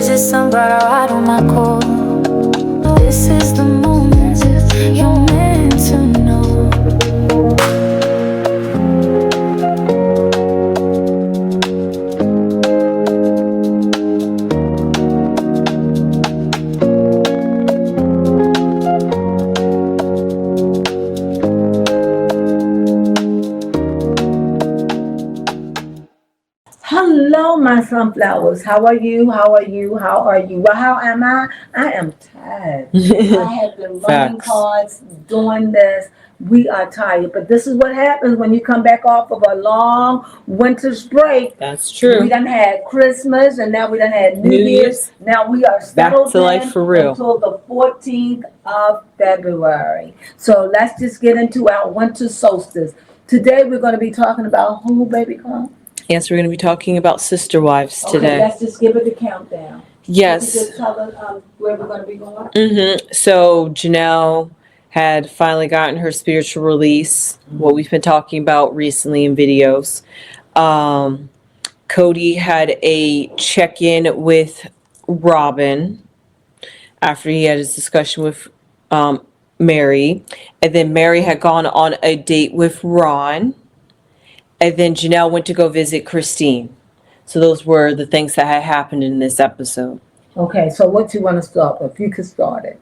visit somebody right on my call. This is the moment you're meant to know. Hello, my sunflowers. How are you? How are you? How are you? Well, how am I? I am tired. I have been running cards, doing this. We are tired, but this is what happens when you come back off of a long winter's break. That's true. We done had Christmas, and now we done had New Year's. Now we are settled back to life for real until the 14th of February. So let's just get into our winter solstice. Today we're going to be talking about who, baby, come? Yes, we're going to be talking about sister wives today. Okay, let's just give it a countdown. Yes. Just tell us where we're going to be going. So Janelle had finally gotten her spiritual release, what we've been talking about recently in videos. Cody had a check-in with Robin after he had his discussion with Mary. And then Mary had gone on a date with Ron. And then Janelle went to go visit Christine. So those were the things that had happened in this episode. Okay, so what you want to start with? You could start it.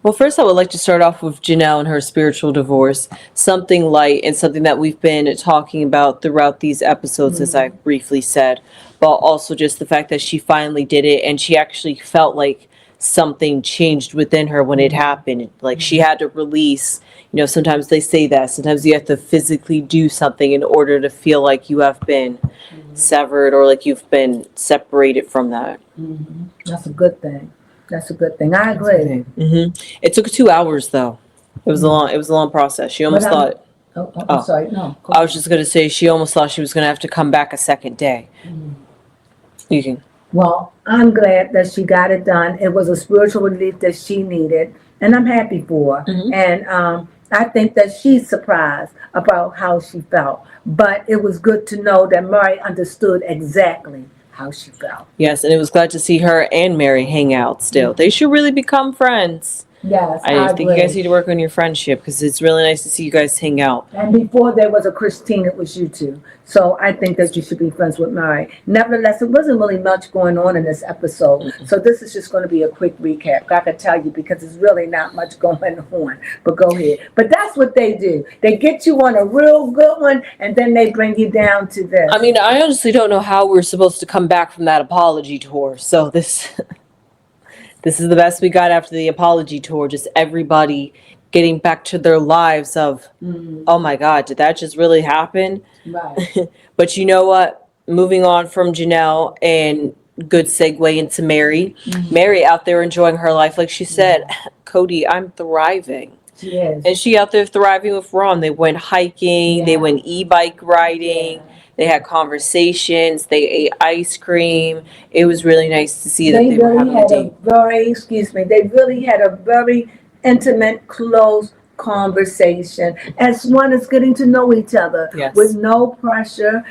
Well, first I would like to start off with Janelle and her spiritual divorce. Something light and something that we've been talking about throughout these episodes, as I briefly said. But also just the fact that she finally did it and she actually felt like something changed within her when it happened. Like she had to release. You know, sometimes they say that. Sometimes you have to physically do something in order to feel like you have been severed or like you've been separated from that. That's a good thing. That's a good thing. I agree. It took 2 hours though. It was a long process. She almost thought. I'm sorry. No. I was just gonna say she almost thought she was gonna have to come back a second day. You can. Well, I'm glad that she got it done. It was a spiritual relief that she needed, and I'm happy for her. And I think that she's surprised about how she felt. But it was good to know that Mary understood exactly how she felt. Yes, and it was glad to see her and Mary hang out still. They should really become friends. Yes, I think you guys need to work on your friendship because it's really nice to see you guys hang out. And before there was a Christine, it was you two. So I think that you should be friends with Mary. Nevertheless, it wasn't really much going on in this episode. So this is just going to be a quick recap. I can tell you because it's really not much going on. But go ahead. But that's what they do. They get you on a real good one and then they bring you down to this. I mean, I honestly don't know how we're supposed to come back from that apology tour. So this is the best we got after the apology tour. Just everybody getting back to their lives of, oh my God, did that just really happen? Right. But you know what? Moving on from Janelle and good segue into Mary. Mary out there enjoying her life. Like she said, Cody, I'm thriving. She is. And she out there thriving with Ron. They went hiking. They went e-bike riding. They had conversations. They ate ice cream. It was really nice to see that they were having a date. They really had a very intimate, close conversation as one is getting to know each other with no pressure,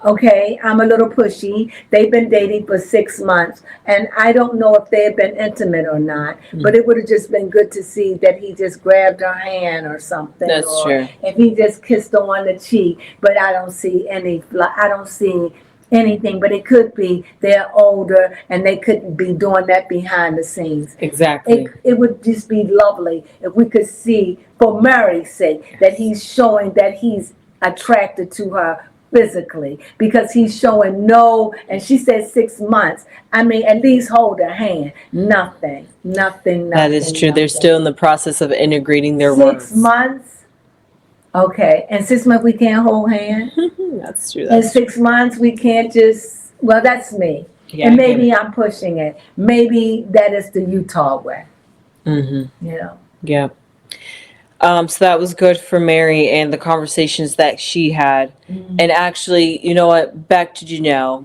okay, I'm a little pushy. They've been dating for 6 months, and I don't know if they have been intimate or not, but it would have just been good to see that he just grabbed her hand or something. That's true. If he just kissed her on the cheek, but I don't see anything, but it could be they're older and they couldn't be doing that behind the scenes. Exactly. It would just be lovely if we could see, for Mary's sake, that he's showing that he's attracted to her physically, because he's showing and she said 6 months. I mean, at least hold her hand. Nothing. That is true. They're still in the process of integrating their words. 6 months? Okay, and 6 months we can't hold hands? That's true. In 6 months we can't just, well, that's me. Yeah, and maybe I'm pushing it. Maybe that is the Utah way. Yeah. So that was good for Mary and the conversations that she had. And actually, you know what? Back to Janelle.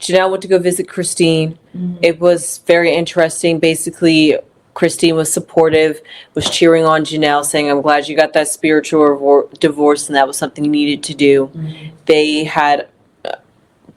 Janelle went to go visit Christine. It was very interesting. Basically, Christine was supportive, was cheering on Janelle, saying, I'm glad you got that spiritual divorce and that was something you needed to do. They had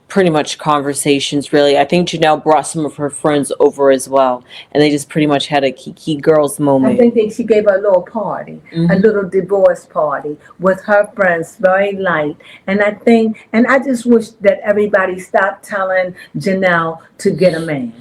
pretty much conversations, really. I think Janelle brought some of her friends over as well, and they just pretty much had a Kiki girls I moment. think that she gave her a little party, a little divorce party with her friends, very light. And I just wish that everybody stopped telling Janelle to get a man.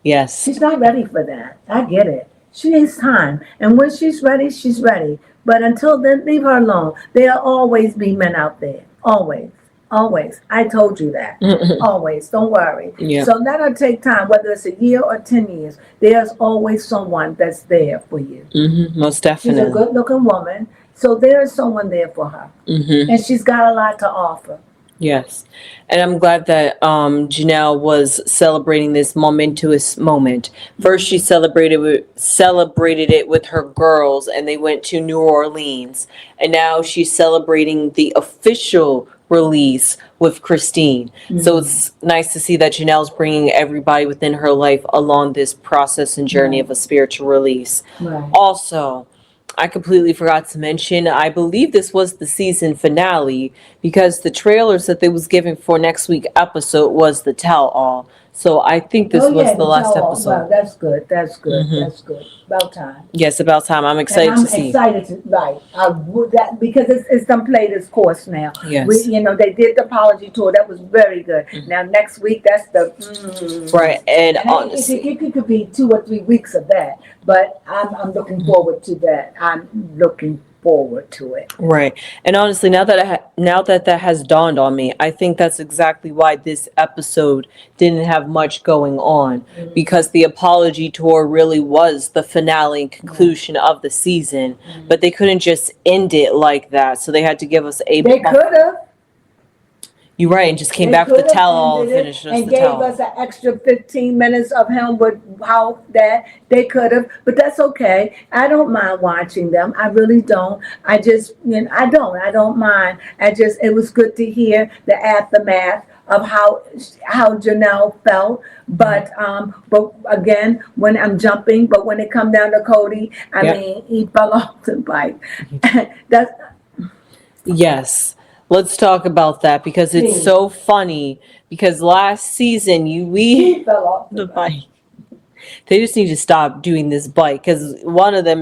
Yes. She's not ready for that. I get it. She needs time. And when she's ready, she's ready. But until then, leave her alone. There'll always be men out there. Always. Always. I told you that. Always. Don't worry. Yeah. So let her take time, whether it's a year or 10 years. There's always someone that's there for you. Most She's definitely. a good looking woman. So there's someone there for her. And she's got a lot to offer. Yes. And I'm glad that Janelle was celebrating this momentous moment. First, she celebrated it with her girls, and they went to New Orleans. And now she's celebrating the official release with Christine. So it's nice to see that Janelle's bringing everybody within her life along this process and journey of a spiritual release. Right. Also, I completely forgot to mention, I believe this was the season finale because the trailers that they was giving for next week's episode was the tell-all. So I think this was the last episode. Well, that's good. That's good. That's good. About time. Yes, about time. I'm excited And I'm to see. excited to, right. I would that because it's done played its course now. Yes. They did the apology tour. That was very good. Now next week, that's the Right, and And honestly, it could be 2 or 3 weeks of that, but I'm looking forward to that. I'm looking forward to it. right, and honestly, now that that has dawned on me, I think that's exactly why this episode didn't have much going on, because the apology tour really was the finale and conclusion of the season, but they couldn't just end it like that, so they had to give us a. They could have. You're right, and just came They back with the could have tell-all and ended it finished us and the gave tell-all. us an extra 15 minutes of him with how that they could have, but that's okay. I don't mind watching them. I really don't. I just, I don't mind. It was good to hear the aftermath of how Janelle felt. But again, when I'm jumping, but when it come down to Cody, I mean, he fell off the bike. That's. Yes. Let's talk about that because it's so funny because last season He fell off the bike. They just need to stop doing this bike because one of them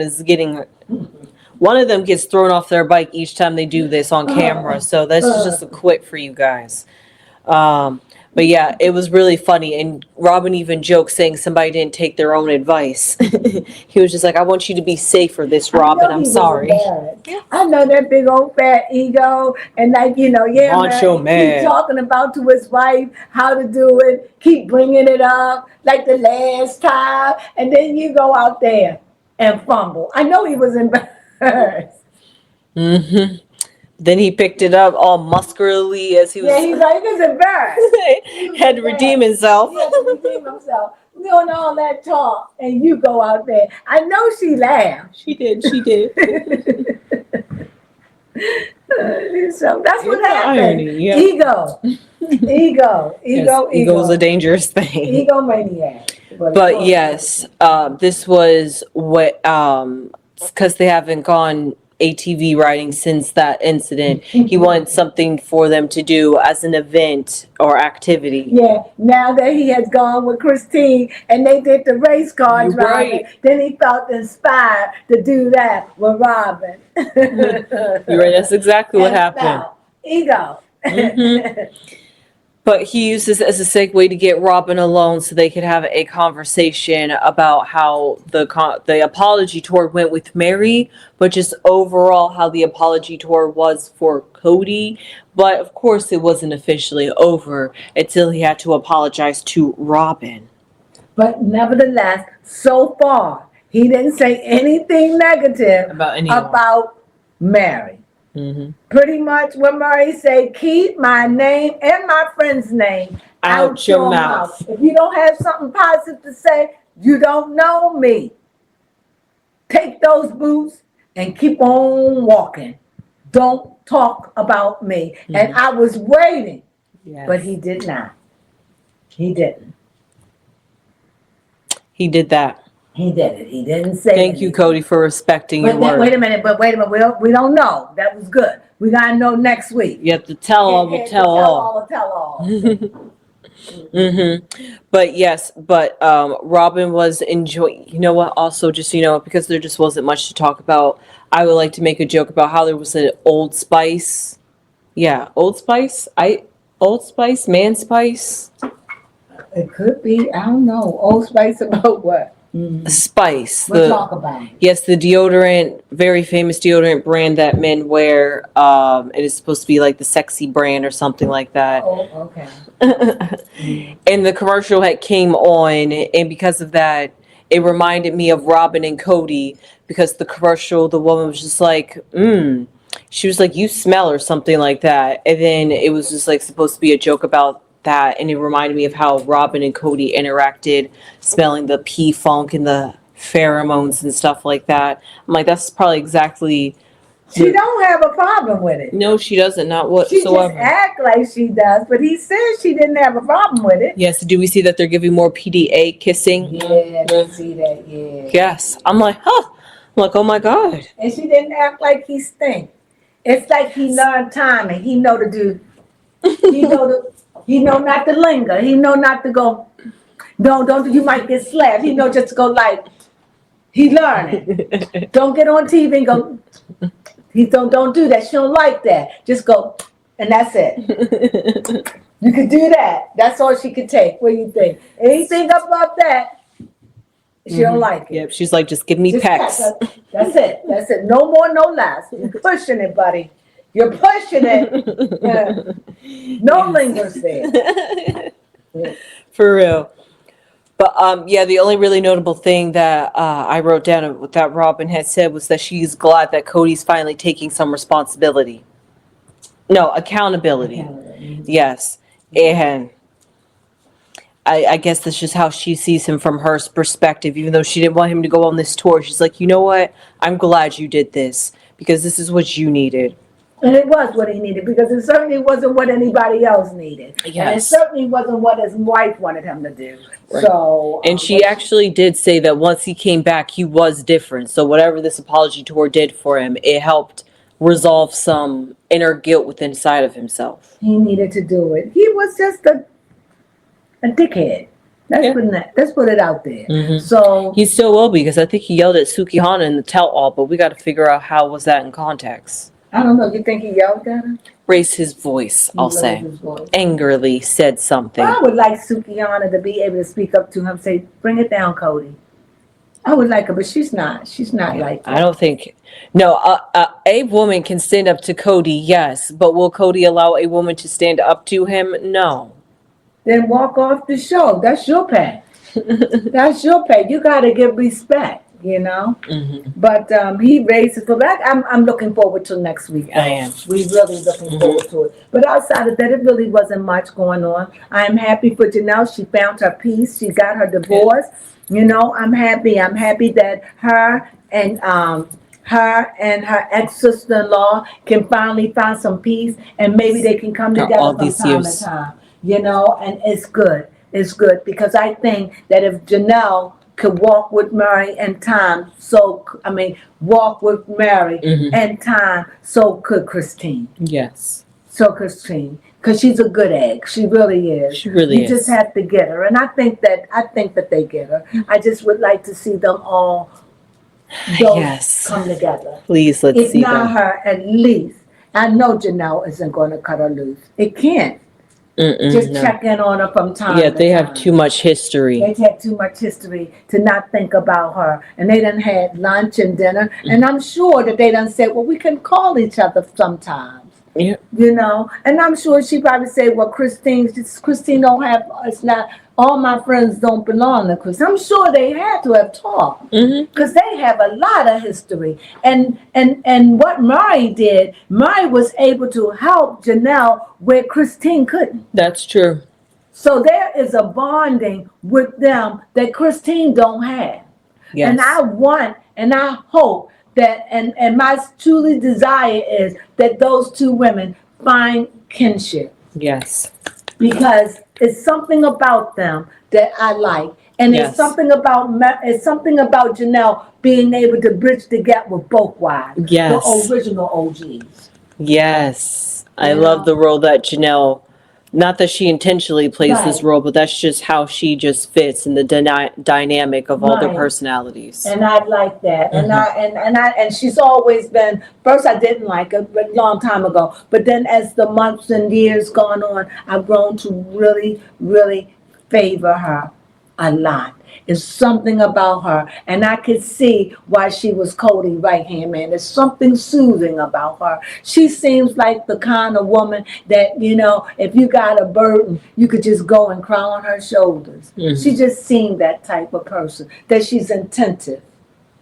gets thrown off their bike each time they do this on camera. So that's just a quit for you guys. But yeah, it was really funny. And Robin even joked saying somebody didn't take their own advice. He was just like, I want you to be safer this, Robin. I'm sorry. I know that big old fat ego and Macho man. Keep talking about to his wife how to do it, keep bringing it up like the last time. And then you go out there and fumble. I know he was embarrassed. Then he picked it up all muscularly as he was. Yeah, he was embarrassed. Had to redeem himself. He had to redeem himself. Doing all that talk, and you go out there. I know she laughed. She did. So that's what happened. Irony, yeah. Ego. Ego is a dangerous thing. Egomaniac. But yes, this was what because they haven't gone ATV riding since that incident. He wanted something for them to do as an event or activity. Yeah, now that he has gone with Christine and they did the race car driving, then he felt inspired to do that with Robin. You're right, that's exactly what happened. Ego. But he used this as a segue to get Robin alone so they could have a conversation about how the apology tour went with Mary, but just overall how the apology tour was for Cody. But of course it wasn't officially over until he had to apologize to Robin. But nevertheless, so far, he didn't say anything negative about Mary. Pretty much what Murray say, keep my name and my friend's name out your mouth. If you don't have something positive to say, you don't know me. Take those boots and keep on walking. Don't talk about me. And I was waiting, but he did not. He didn't. He did that. He did it. He didn't say Thank you, Cody, for respecting your word. Wait a minute. We don't know. That was good. We got to know next week. You have to tell all. Tell all. But yes, Robin was enjoying. You know what? Also, just because there just wasn't much to talk about, I would like to make a joke about how there was an Old Spice. Yeah, Old Spice. Old Spice, Man Spice, It could be, I don't know. Old Spice about what? Spice. We'll talk about it. Yes, the deodorant, very famous deodorant brand that men wear. It is supposed to be like the sexy brand or something like that. Oh, okay. And the commercial had came on, and because of that, it reminded me of Robin and Cody, because the commercial, the woman was just like, she was like, you smell, or something like that. And then it was just like supposed to be a joke about that, and it reminded me of how Robin and Cody interacted, smelling the pea funk and the pheromones and stuff like that. I'm like, that's probably exactly. She don't have a problem with it. No, she doesn't, not She just whatsoever. act like she does, but he says she didn't have a problem with it. Yes, do we see that they're giving more PDA kissing? Yeah, I see that, yeah. Yes. I'm like, huh. I'm like, oh my God. And she didn't act like he stink. It's like he learned time and he know to do, he know not to linger. He know not to go, don't, you might get slapped. He know just to go like, he learning. Don't get on TV and go, don't do that. She don't like that. Just go, and that's it. You could do that. That's all she could take. What do you think? Anything above that, she don't like it. Yep, she's like, just give me Just pecks. That's it. That's it. No more, no less. You're pushing it, buddy. You're pushing it. Yeah. No lingers there. For real. But yeah, the only really notable thing that I wrote down that Robin had said was that she's glad that Cody's finally taking some responsibility. No, accountability. Yes. And I guess that's just how she sees him from her perspective, even though she didn't want him to go on this tour. She's like, you know what? I'm glad you did this, because this is what you needed. And it was what he needed, because it certainly wasn't what anybody else needed. Yes. And it certainly wasn't what his wife wanted him to do. Right. So, And she actually did say that once he came back, he was different. So whatever this apology tour did for him, it helped resolve some inner guilt within inside of himself. he needed to do it. He was just a dickhead. Let's put it out there. So He still will be, because I think he yelled at Sukihana in the tell-all, but we got to figure out how was that in context. I don't know. You think he yelled at her? Raised his voice, I'll He say. raised his voice. Angrily said something. I would like Sukihana to be able to speak up to him, say, "Bring it down, Cody." I would like her, but she's not. She's not like that. I don't think. No, a woman can stand up to Cody, yes, but will Cody allow a woman to stand up to him? No. Then walk off the show. That's your pay. That's your pay. You got to give respect, you know. But he raised it for that. I'm looking forward to next week. I am. We really looking forward to it. But outside of that, it really wasn't much going on. I'm happy for Janelle. She found her peace. She got her divorce. You know, I'm happy. I'm happy that her and her ex-sister-in-law can finally find some peace, and maybe they can come together all from these time years. to time. You know, and it's good. It's good, because I think that if Janelle could walk with Mary in time, walk with Mary in time, so could Christine. Yes. So Christine, because she's a good egg. She really is. She really you is. You just have to get her, and I think that they get her. I just would like to see them all come together. Please, let's If see not them. her, at least. I know Janelle isn't going to cut her loose. It can't. Just No. check in on her from time Yeah, to they time. have too much history. They've had too much history to not think about her. And they done had lunch and dinner. And I'm sure that they done said, well, we can call each other sometimes. Yeah. You know? And I'm sure she probably said, well, Christine don't have, it's not, all my friends don't belong to Christine. I'm sure they had to have talked. Because they have a lot of history. And what Mari did, Mari was able to help Janelle where Christine couldn't. That's true. So there is a bonding with them that Christine don't have. Yes. And I want and I hope that, and my truly desire is that those two women find kinship. Yes. Because it's something about them that I like. And it's something about Janelle being able to bridge the gap with both wives. Yes. The original OGs. Yes. I love the role that Janelle Not that she intentionally plays this Right. role, but that's just how she just fits in the dynamic of all their Right. personalities. And I like that. And Mm-hmm. and she's always been, first I didn't like her, but a long time ago. But then as the months and years gone on, I've grown to really, really favor her a lot. It's something about her. And I could see why she was Cody's right-hand man. There's something soothing about her. She seems like the kind of woman that, if you got a burden, you could just go and cry on her shoulders. Mhm. She just seemed that type of person, that she's attentive.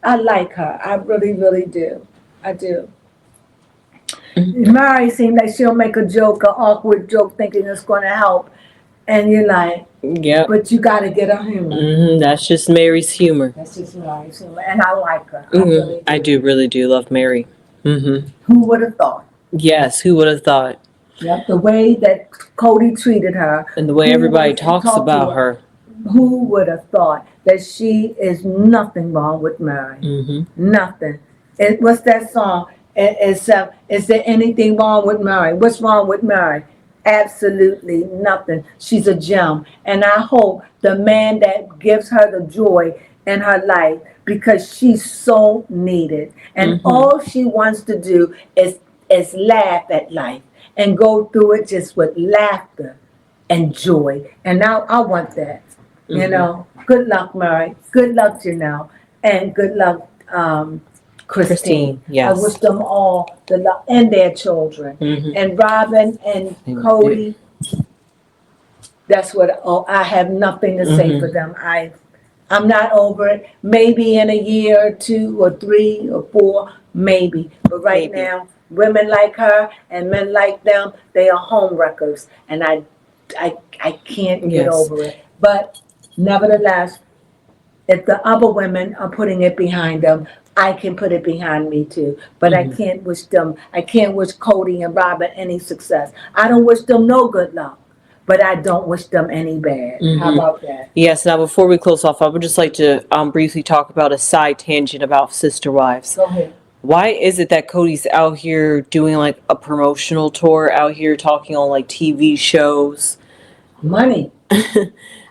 I like her. I really, really do. I do. Mary seems like she'll make a joke, an awkward joke, thinking it's going to help. And you're like, Yep. but you got to get her humor. That's just Mary's humor. That's just Mary's humor. And I like her. I really do. I really do love Mary. Who would have thought? Yes, who would have thought? Yep, the way that Cody treated her. And the way Who everybody would have talks talked to about her. Who would have thought that she is nothing wrong with Mary? Nothing. What's that song? Is there anything wrong with Mary? What's wrong with Mary? Absolutely nothing. She's a gem. And I hope the man that gives her the joy in her life, because she's so needed. And all she wants to do is laugh at life and go through it just with laughter and joy. And now I want that. Good luck, Mary. Good luck, Janelle. And good luck, Christine. Yes. I wish them all the luck, and their children. And Robin and Cody, that's what, I have nothing to say for them. I'm not over it. Maybe in a year or 2 or 3 or 4, maybe. But right now, women like her and men like them, they are home wreckers. And I can't get over it. But nevertheless, if the other women are putting it behind them, I can put it behind me too. But I can't wish Cody and Robin any success. I don't wish them no good luck, but I don't wish them any bad. How about that? Yes, now before we close off, I would just like to briefly talk about a side tangent about Sister Wives. Go ahead. Why is it that Cody's out here doing like a promotional tour, out here talking on like TV shows? Money.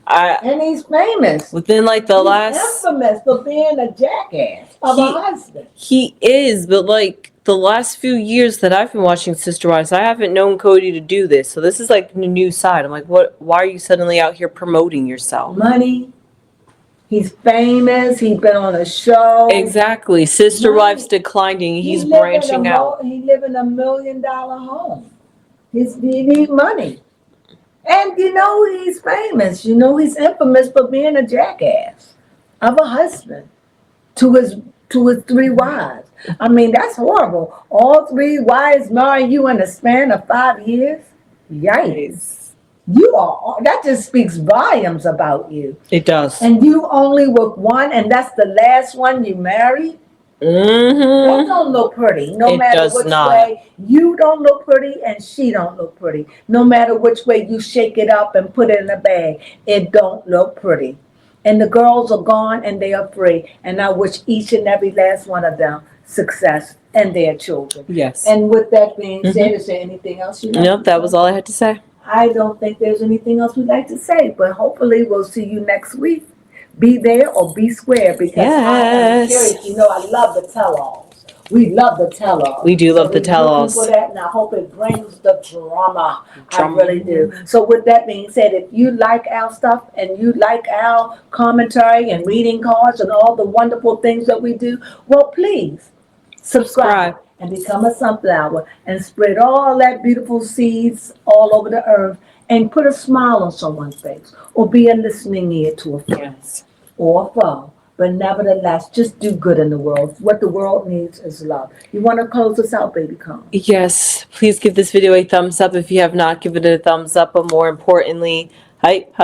And he's famous. Within like the last... infamous for being a jackass of a husband. He is, but like the last few years that I've been watching Sister Wives, I haven't known Cody to do this. So this is like a new side. I'm like, why are you suddenly out here promoting yourself? Money. He's famous. He's been on a show. Exactly. Sister Wives declining. He's branching out. He live in $1 million home. He need money. And he's famous. He's infamous for being a jackass of a husband to his 3 wives. I mean, that's horrible. All 3 wives marry you in a span of 5 years? Yikes. That just speaks volumes about you. It does. And you only with one, and that's the last one you married? That don't look pretty. No matter which way, you don't look pretty and she don't look pretty. No matter which way you shake it up and put it in a bag, it don't look pretty. And the girls are gone and they are free. And I wish each and every last one of them success and their children. Yes. And with that being said, is there anything else you'd like to say? That was all I had to say. I don't think there's anything else we'd like to say, but hopefully we'll see you next week. Be there or be square, because I am curious. I love the tell-alls. We love the tell-alls. We do love the tell-alls. For that, and I hope it brings the drama. I really do. So with that being said, if you like our stuff and you like our commentary and reading cards and all the wonderful things that we do, well, please subscribe and become a sunflower and spread all that beautiful seeds all over the earth and put a smile on someone's face or be a listening ear to a friend or a foe. But nevertheless, just do good in the world. What the world needs is love. You want to close us out, baby Cone? Yes. Please give this video a thumbs up if you have not given it a thumbs up. But more importantly, hype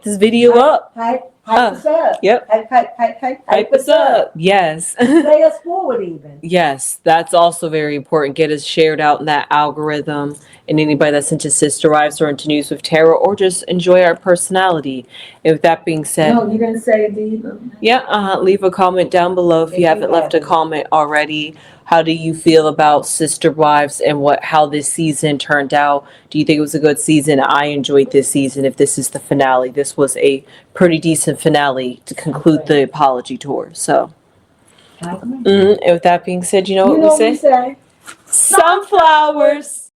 this video up. Hype us up. Yep. Hype us up. Yes. Play us forward even. Yes, that's also very important. Get us shared out in that algorithm. And anybody that's into Sister Wives or into News with Tarot or just enjoy our personality. And with that being said... No, you didn't say leave them. Yeah, leave a comment down below if you haven't left a comment already. How do you feel about Sister Wives and how this season turned out? Do you think it was a good season? I enjoyed this season. If this is the finale, this was a pretty decent finale to conclude the apology tour. So, and with that being said, you know what we say? say? Sunflowers.